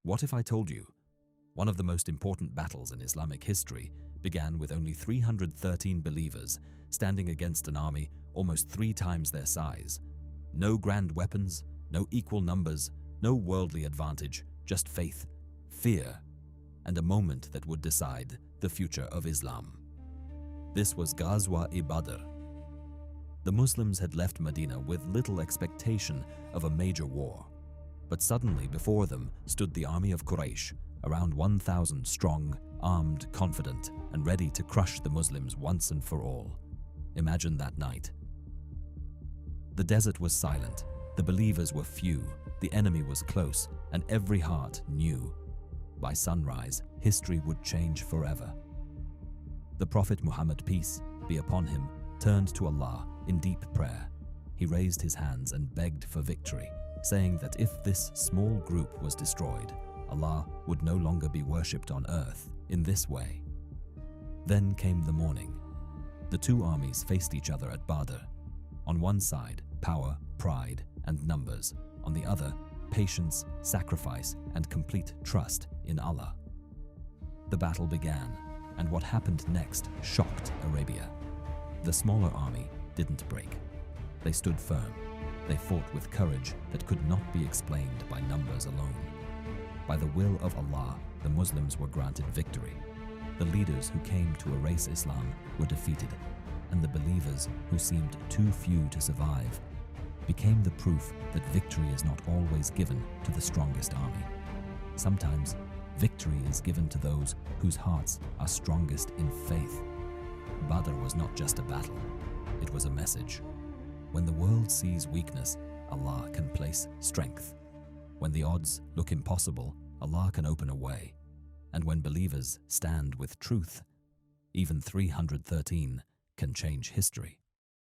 What if I told you one of the most important battles in Islamic history began with only 313 believers standing against an army almost 3 times their size? No grand weapons, no equal numbers, no worldly advantage, just faith, fear, and a moment that would decide the future of Islam. This was Ghazwa-e-Badr. The Muslims had left Medina with little expectation of a major war. But suddenly before them stood the army of Quraysh, around 1,000 strong, armed, confident, and ready to crush the Muslims once and for all. Imagine that night. The desert was silent, the believers were few, the enemy was close, and every heart knew. By sunrise, history would change forever. The Prophet Muhammad, peace be upon him, turned to Allah in deep prayer. He raised his hands and begged for victory, saying that if this small group was destroyed, Allah would no longer be worshipped on earth in this way. Then came the morning. The two armies faced each other at Badr. On one side, power, pride, and numbers. On the other, patience, sacrifice, and complete trust in Allah. The battle began, and what happened next shocked Arabia. The smaller army didn't break. They stood firm. They fought with courage that could not be explained by numbers alone. By the will of Allah, the Muslims were granted victory. The leaders who came to erase Islam were defeated, and the believers who seemed too few to survive became the proof that victory is not always given to the strongest army. Sometimes, victory is given to those whose hearts are strongest in faith. Badr was not just a battle, it was a message. When the world sees weakness, Allah can place strength. When the odds look impossible, Allah can open a way. And when believers stand with truth, even 313 can change history.